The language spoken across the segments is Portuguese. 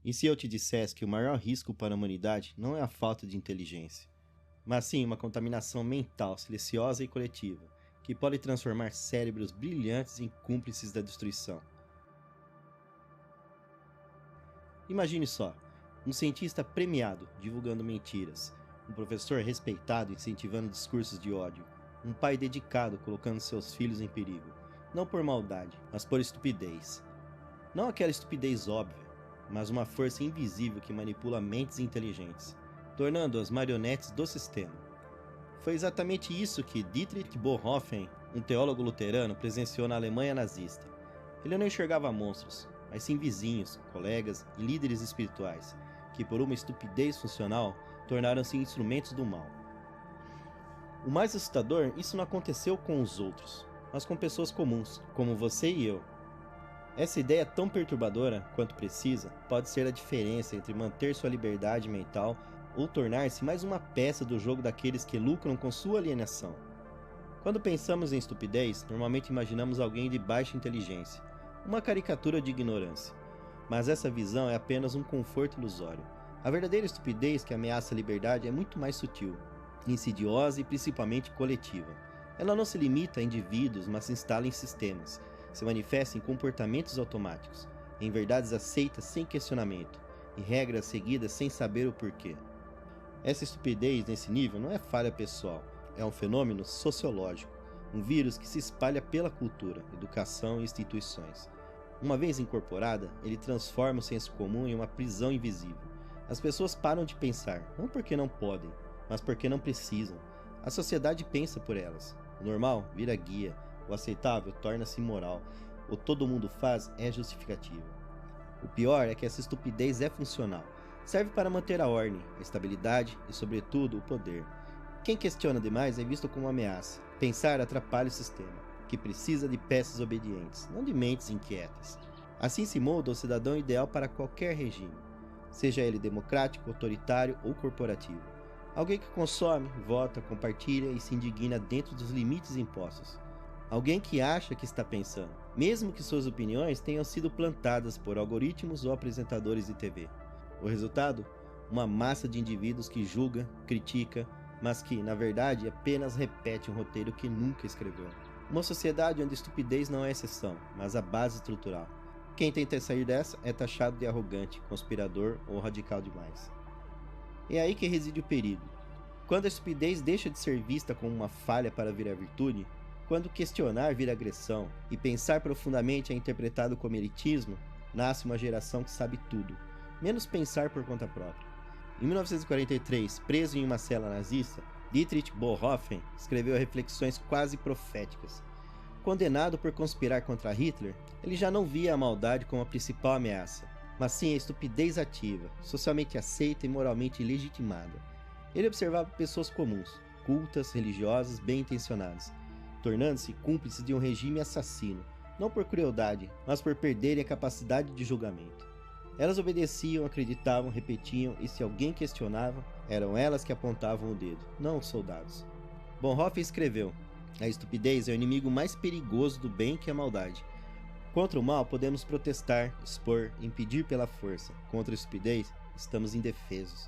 E se eu te dissesse que o maior risco para a humanidade não é a falta de inteligência, mas sim uma contaminação mental silenciosa e coletiva, que pode transformar cérebros brilhantes em cúmplices da destruição? Imagine só, um cientista premiado divulgando mentiras, um professor respeitado incentivando discursos de ódio, um pai dedicado colocando seus filhos em perigo, não por maldade, mas por estupidez. Não aquela estupidez óbvia, mas uma força invisível que manipula mentes inteligentes, tornando-as marionetes do sistema. Foi exatamente isso que Dietrich Bonhoeffer, um teólogo luterano, presenciou na Alemanha nazista. Ele não enxergava monstros, mas sim vizinhos, colegas e líderes espirituais, que por uma estupidez funcional tornaram-se instrumentos do mal. O mais assustador, isso não aconteceu com os outros, mas com pessoas comuns, como você e eu. Essa ideia tão perturbadora quanto precisa pode ser a diferença entre manter sua liberdade mental ou tornar-se mais uma peça do jogo daqueles que lucram com sua alienação. Quando pensamos em estupidez, normalmente imaginamos alguém de baixa inteligência, uma caricatura de ignorância. Mas essa visão é apenas um conforto ilusório. A verdadeira estupidez que ameaça a liberdade é muito mais sutil, insidiosa e principalmente coletiva. Ela não se limita a indivíduos, mas se instala em sistemas, se manifesta em comportamentos automáticos, em verdades aceitas sem questionamento, em regras seguidas sem saber o porquê. Essa estupidez nesse nível não é falha pessoal, é um fenômeno sociológico, um vírus que se espalha pela cultura, educação e instituições. Uma vez incorporada, ele transforma o senso comum em uma prisão invisível. As pessoas param de pensar, não porque não podem, mas porque não precisam. A sociedade pensa por elas. O normal vira guia, o aceitável torna-se imoral, o todo mundo faz é justificativa. O pior é que essa estupidez é funcional. Serve para manter a ordem, a estabilidade e, sobretudo, o poder. Quem questiona demais é visto como uma ameaça. Pensar atrapalha o sistema, que precisa de peças obedientes, não de mentes inquietas. Assim se molda o cidadão ideal para qualquer regime, seja ele democrático, autoritário ou corporativo. Alguém que consome, vota, compartilha e se indigna dentro dos limites impostos. Alguém que acha que está pensando, mesmo que suas opiniões tenham sido plantadas por algoritmos ou apresentadores de TV. O resultado? Uma massa de indivíduos que julga, critica, mas que, na verdade, apenas repete um roteiro que nunca escreveu. Uma sociedade onde a estupidez não é exceção, mas a base estrutural. Quem tenta sair dessa é taxado de arrogante, conspirador ou radical demais. É aí que reside o perigo. Quando a estupidez deixa de ser vista como uma falha para virar virtude, quando questionar vira agressão e pensar profundamente é interpretado como elitismo, nasce uma geração que sabe tudo, menos pensar por conta própria. Em 1943, preso em uma cela nazista, Dietrich Bonhoeffer escreveu reflexões quase proféticas. Condenado por conspirar contra Hitler, ele já não via a maldade como a principal ameaça, mas sim a estupidez ativa, socialmente aceita e moralmente legitimada. Ele observava pessoas comuns, cultas, religiosas, bem-intencionadas, tornando-se cúmplices de um regime assassino, não por crueldade, mas por perderem a capacidade de julgamento. Elas obedeciam, acreditavam, repetiam, e se alguém questionava, eram elas que apontavam o dedo, não os soldados. Bonhoeffer escreveu: a estupidez é o inimigo mais perigoso do bem que a maldade. Contra o mal podemos protestar, expor, impedir pela força. Contra a estupidez, estamos indefesos.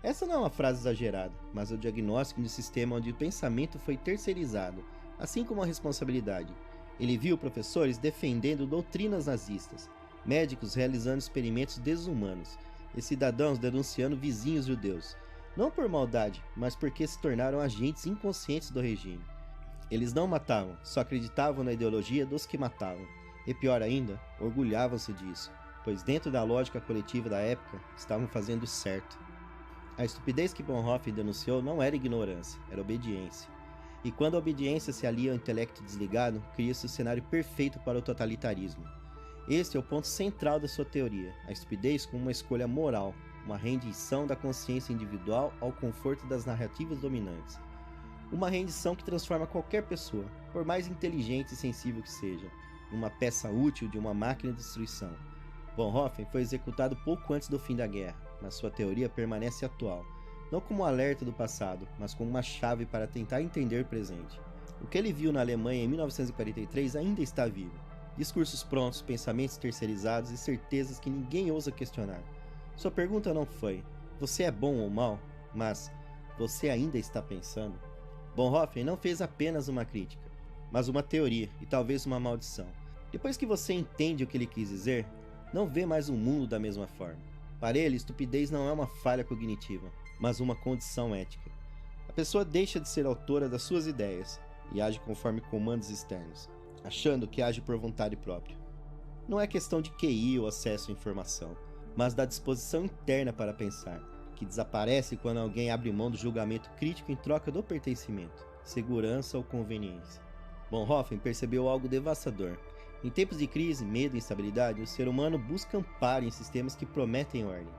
Essa não é uma frase exagerada, mas é o diagnóstico de um sistema onde o pensamento foi terceirizado, assim como a responsabilidade. Ele viu professores defendendo doutrinas nazistas, médicos realizando experimentos desumanos e cidadãos denunciando vizinhos judeus, não por maldade, mas porque se tornaram agentes inconscientes do regime. Eles não matavam, só acreditavam na ideologia dos que matavam. E pior ainda, orgulhavam-se disso, pois dentro da lógica coletiva da época, estavam fazendo certo. A estupidez que Bonhoeffer denunciou não era ignorância, era obediência. E quando a obediência se alia ao intelecto desligado, cria-se o cenário perfeito para o totalitarismo. Este é o ponto central da sua teoria, a estupidez como uma escolha moral, uma rendição da consciência individual ao conforto das narrativas dominantes. Uma rendição que transforma qualquer pessoa, por mais inteligente e sensível que seja, numa peça útil de uma máquina de destruição. Bonhoeffer foi executado pouco antes do fim da guerra, mas sua teoria permanece atual, não como um alerta do passado, mas como uma chave para tentar entender o presente. O que ele viu na Alemanha em 1943 ainda está vivo. Discursos prontos, pensamentos terceirizados e certezas que ninguém ousa questionar. Sua pergunta não foi: você é bom ou mal? Mas: você ainda está pensando? Bonhoeffer não fez apenas uma crítica, mas uma teoria e talvez uma maldição. Depois que você entende o que ele quis dizer, não vê mais o mundo da mesma forma. Para ele, estupidez não é uma falha cognitiva, mas uma condição ética. A pessoa deixa de ser autora das suas ideias e age conforme comandos externos, achando que age por vontade própria. Não é questão de QI ou acesso à informação, mas da disposição interna para pensar, que desaparece quando alguém abre mão do julgamento crítico em troca do pertencimento, segurança ou conveniência. Bonhoeffer percebeu algo devastador. Em tempos de crise, medo e instabilidade, o ser humano busca amparo em sistemas que prometem ordem.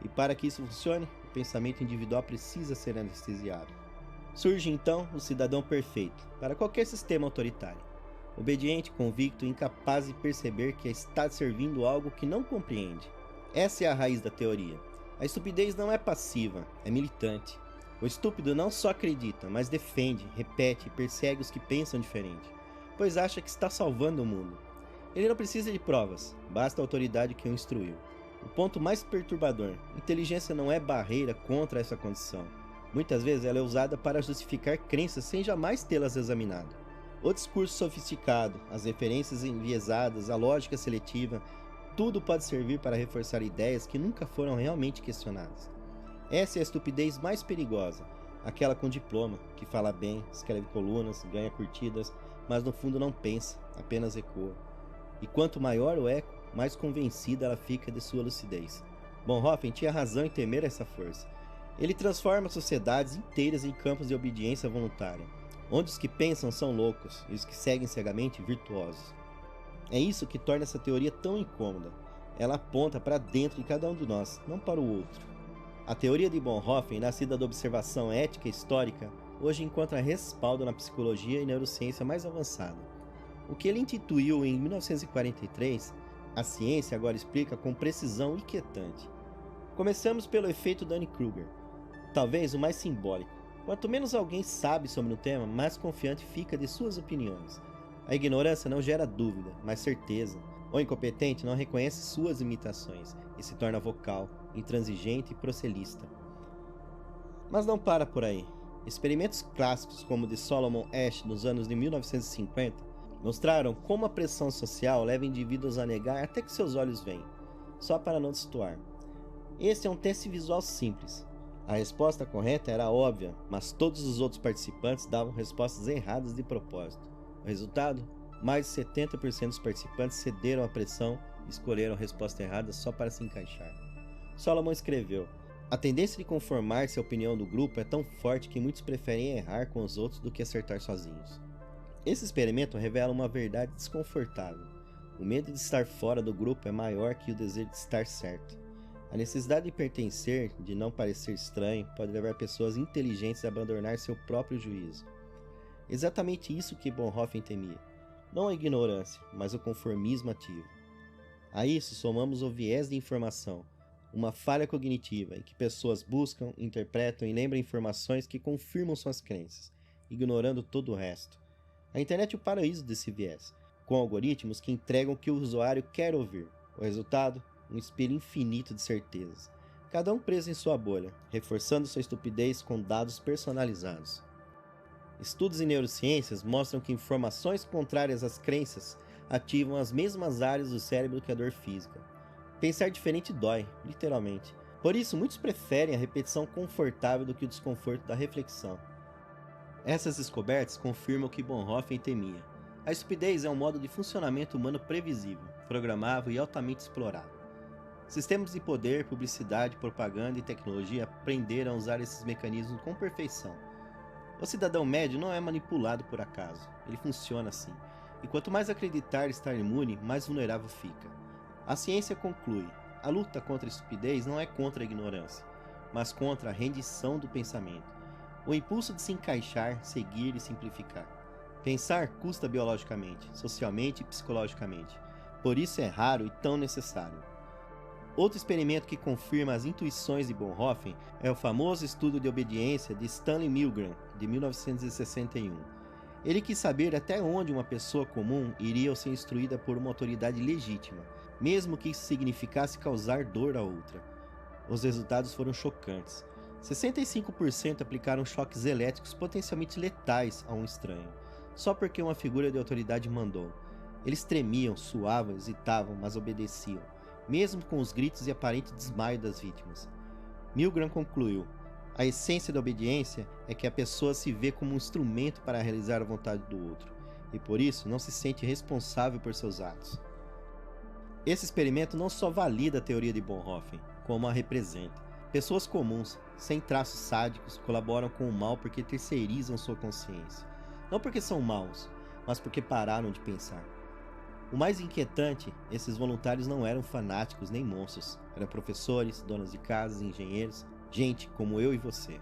E para que isso funcione, o pensamento individual precisa ser anestesiado. Surge então o cidadão perfeito, para qualquer sistema autoritário. Obediente, convicto e incapaz de perceber que está servindo algo que não compreende. Essa é a raiz da teoria. A estupidez não é passiva, é militante. O estúpido não só acredita, mas defende, repete e persegue os que pensam diferente, pois acha que está salvando o mundo. Ele não precisa de provas, basta a autoridade que o instruiu. O ponto mais perturbador: inteligência não é barreira contra essa condição. Muitas vezes ela é usada para justificar crenças sem jamais tê-las examinado. O discurso sofisticado, as referências enviesadas, a lógica seletiva, tudo pode servir para reforçar ideias que nunca foram realmente questionadas. Essa é a estupidez mais perigosa, aquela com diploma, que fala bem, escreve colunas, ganha curtidas, mas no fundo não pensa, apenas ecoa. E quanto maior o eco, mais convencida ela fica de sua lucidez. Bonhoeffer tinha razão em temer essa força. Ele transforma sociedades inteiras em campos de obediência voluntária, onde os que pensam são loucos e os que seguem cegamente virtuosos. É isso que torna essa teoria tão incômoda. Ela aponta para dentro de cada um de nós, não para o outro. A teoria de Bonhoeffer, nascida da observação ética e histórica, hoje encontra respaldo na psicologia e neurociência mais avançada. O que ele instituiu em 1943, a ciência agora explica com precisão inquietante. Começamos pelo efeito Dunning-Kruger, talvez o mais simbólico. Quanto menos alguém sabe sobre um tema, mais confiante fica de suas opiniões. A ignorância não gera dúvida, mas certeza. O incompetente não reconhece suas limitações e se torna vocal, intransigente e proselista. Mas não para por aí. Experimentos clássicos como o de Solomon Asch nos anos de 1950 mostraram como a pressão social leva indivíduos a negar até que seus olhos veem, só para não destoar. Esse é um teste visual simples. A resposta correta era óbvia, mas todos os outros participantes davam respostas erradas de propósito. O resultado? Mais de 70% dos participantes cederam à pressão e escolheram a resposta errada só para se encaixar. Solomon escreveu: a tendência de conformar-se à opinião do grupo é tão forte que muitos preferem errar com os outros do que acertar sozinhos. Esse experimento revela uma verdade desconfortável. O medo de estar fora do grupo é maior que o desejo de estar certo. A necessidade de pertencer, de não parecer estranho, pode levar pessoas inteligentes a abandonar seu próprio juízo. Exatamente isso que Bonhoeffer temia. Não a ignorância, mas o conformismo ativo. A isso somamos o viés de informação, uma falha cognitiva em que pessoas buscam, interpretam e lembram informações que confirmam suas crenças, ignorando todo o resto. A internet é o paraíso desse viés, com algoritmos que entregam o que o usuário quer ouvir. O resultado? Um espelho infinito de certezas, cada um preso em sua bolha, reforçando sua estupidez com dados personalizados. Estudos em neurociências mostram que informações contrárias às crenças ativam as mesmas áreas do cérebro que a dor física. Pensar diferente dói, literalmente. Por isso, muitos preferem a repetição confortável do que o desconforto da reflexão. Essas descobertas confirmam o que Bonhoeffer temia. A estupidez é um modo de funcionamento humano previsível, programável e altamente explorado. Sistemas de poder, publicidade, propaganda e tecnologia aprenderam a usar esses mecanismos com perfeição. O cidadão médio não é manipulado por acaso, ele funciona assim. E quanto mais acreditar estar imune, mais vulnerável fica. A ciência conclui: a luta contra a estupidez não é contra a ignorância, mas contra a rendição do pensamento. O impulso de se encaixar, seguir e simplificar. Pensar custa biologicamente, socialmente e psicologicamente. Por isso é raro e tão necessário. Outro experimento que confirma as intuições de Bonhoeffer é o famoso estudo de obediência de Stanley Milgram, de 1961. Ele quis saber até onde uma pessoa comum iria ao ser instruída por uma autoridade legítima, mesmo que isso significasse causar dor a outra. Os resultados foram chocantes. 65% aplicaram choques elétricos potencialmente letais a um estranho, só porque uma figura de autoridade mandou. Eles tremiam, suavam, hesitavam, mas obedeciam, mesmo com os gritos e aparente desmaio das vítimas. Milgram concluiu: a essência da obediência é que a pessoa se vê como um instrumento para realizar a vontade do outro, e por isso não se sente responsável por seus atos. Esse experimento não só valida a teoria de Bonhoeffer, como a representa. Pessoas comuns, sem traços sádicos, colaboram com o mal porque terceirizam sua consciência. Não porque são maus, mas porque pararam de pensar. O mais inquietante, esses voluntários não eram fanáticos nem monstros. Eram professores, donas de casas, engenheiros, gente como eu e você.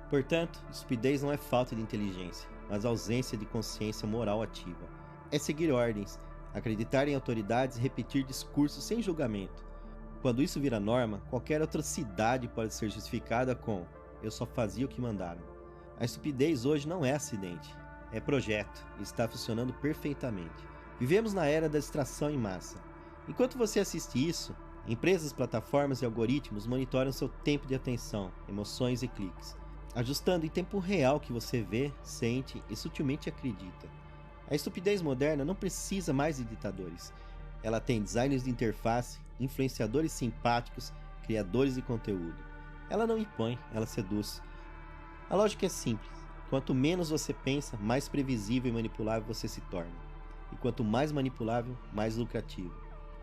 Portanto, estupidez não é falta de inteligência, mas ausência de consciência moral ativa. É seguir ordens, acreditar em autoridades e repetir discursos sem julgamento. Quando isso vira norma, qualquer atrocidade pode ser justificada com "eu só fazia o que mandaram". A estupidez hoje não é acidente, é projeto e está funcionando perfeitamente. Vivemos na era da distração em massa. Enquanto você assiste isso, empresas, plataformas e algoritmos monitoram seu tempo de atenção, emoções e cliques, ajustando em tempo real o que você vê, sente e sutilmente acredita. A estupidez moderna não precisa mais de ditadores. Ela tem designers de interface, influenciadores simpáticos, criadores de conteúdo. Ela não impõe, ela seduz. A lógica é simples. Quanto menos você pensa, mais previsível e manipulável você se torna. E quanto mais manipulável, mais lucrativo.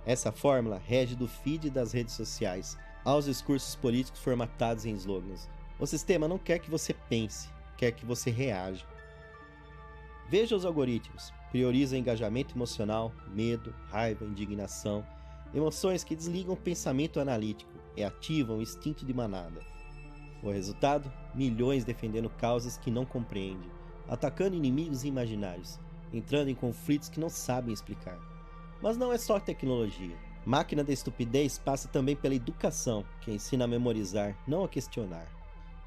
Essa fórmula rege do feed das redes sociais aos discursos políticos formatados em slogans. O sistema não quer que você pense, quer que você reaja. Veja os algoritmos. Prioriza engajamento emocional, medo, raiva, indignação, emoções que desligam o pensamento analítico e ativam o instinto de manada. O resultado? Milhões defendendo causas que não compreendem, atacando inimigos imaginários, entrando em conflitos que não sabem explicar. Mas não é só tecnologia. Máquina da estupidez passa também pela educação, que ensina a memorizar, não a questionar.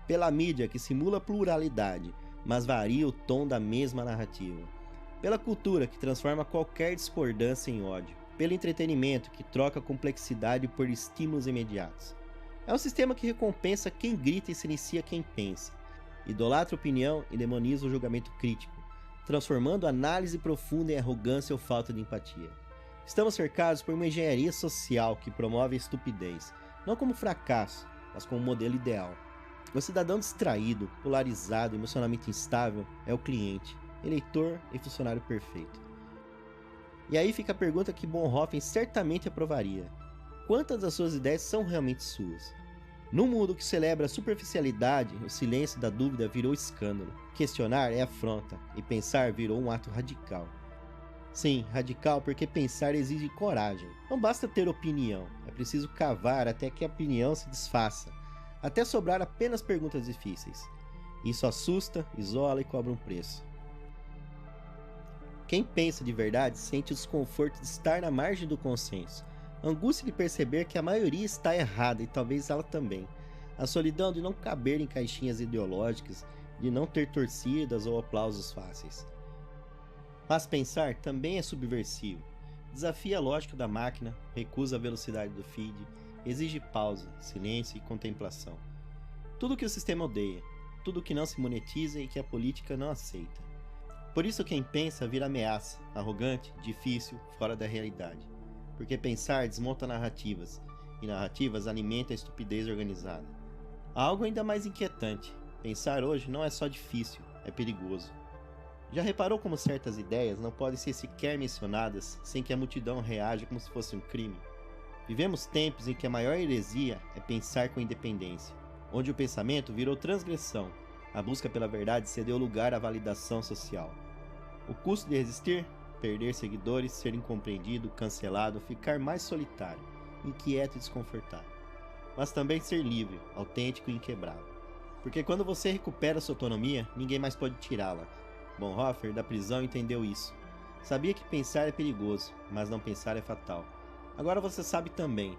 Pela mídia, que simula pluralidade, mas varia o tom da mesma narrativa. Pela cultura, que transforma qualquer discordância em ódio. Pelo entretenimento, que troca complexidade por estímulos imediatos. É um sistema que recompensa quem grita e silencia quem pensa. Idolatra a opinião e demoniza o julgamento crítico, transformando a análise profunda em arrogância ou falta de empatia. Estamos cercados por uma engenharia social que promove a estupidez, não como fracasso, mas como modelo ideal. O cidadão distraído, polarizado, emocionalmente instável é o cliente, eleitor e funcionário perfeito. E aí fica a pergunta que Bonhoeffer certamente aprovaria: quantas das suas ideias são realmente suas? Num mundo que celebra a superficialidade, o silêncio da dúvida virou escândalo. Questionar é afronta, e pensar virou um ato radical. Sim, radical porque pensar exige coragem. Não basta ter opinião, é preciso cavar até que a opinião se desfaça, até sobrar apenas perguntas difíceis. Isso assusta, isola e cobra um preço. Quem pensa de verdade sente o desconforto de estar na margem do consenso, a angústia de perceber que a maioria está errada e talvez ela também, a solidão de não caber em caixinhas ideológicas, de não ter torcidas ou aplausos fáceis. Mas pensar também é subversivo, desafia a lógica da máquina, recusa a velocidade do feed, exige pausa, silêncio e contemplação. Tudo que o sistema odeia, tudo que não se monetiza e que a política não aceita. Por isso quem pensa vira ameaça, arrogante, difícil, fora da realidade. Porque pensar desmonta narrativas, e narrativas alimentam a estupidez organizada. Há algo ainda mais inquietante. Pensar hoje não é só difícil, é perigoso. Já reparou como certas ideias não podem ser sequer mencionadas sem que a multidão reaja como se fosse um crime? Vivemos tempos em que a maior heresia é pensar com independência, onde o pensamento virou transgressão, a busca pela verdade cedeu lugar à validação social. O custo de resistir? Perder seguidores, ser incompreendido, cancelado, ficar mais solitário, inquieto e desconfortável. Mas também ser livre, autêntico e inquebrável. Porque quando você recupera sua autonomia, ninguém mais pode tirá-la. Bonhoeffer, da prisão, entendeu isso. Sabia que pensar é perigoso, mas não pensar é fatal. Agora você sabe também.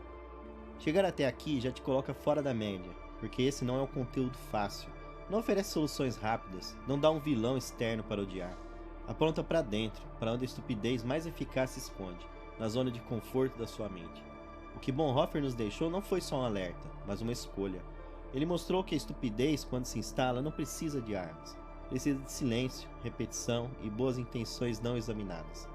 Chegar até aqui já te coloca fora da média, porque esse não é um conteúdo fácil. Não oferece soluções rápidas, não dá um vilão externo para odiar. Aponta para dentro, para onde a estupidez mais eficaz se esconde, na zona de conforto da sua mente. O que Bonhoeffer nos deixou não foi só um alerta, mas uma escolha. Ele mostrou que a estupidez, quando se instala, não precisa de armas. Precisa de silêncio, repetição e boas intenções não examinadas.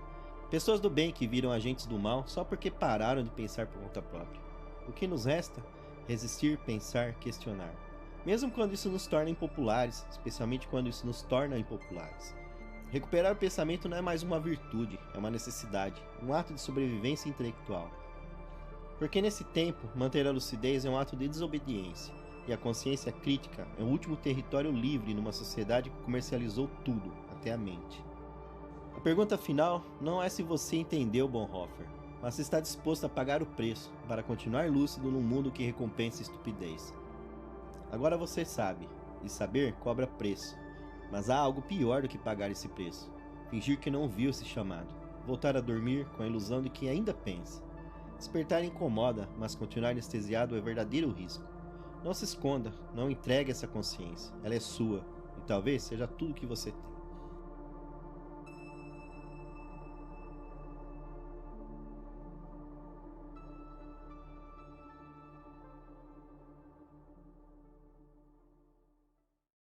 Pessoas do bem que viram agentes do mal só porque pararam de pensar por conta própria. O que nos resta? Resistir, pensar, questionar. Mesmo quando isso nos torna impopulares, especialmente quando isso nos torna impopulares. Recuperar o pensamento não é mais uma virtude, é uma necessidade, um ato de sobrevivência intelectual. Porque nesse tempo, manter a lucidez é um ato de desobediência, e a consciência crítica é o último território livre numa sociedade que comercializou tudo, até a mente. A pergunta final não é se você entendeu Bonhoeffer, mas se está disposto a pagar o preço para continuar lúcido num mundo que recompensa estupidez. Agora você sabe, e saber cobra preço, mas há algo pior do que pagar esse preço: fingir que não viu esse chamado, voltar a dormir com a ilusão de que ainda pensa. Despertar incomoda, mas continuar anestesiado é verdadeiro risco. Não se esconda, não entregue essa consciência, ela é sua, e talvez seja tudo que você tem.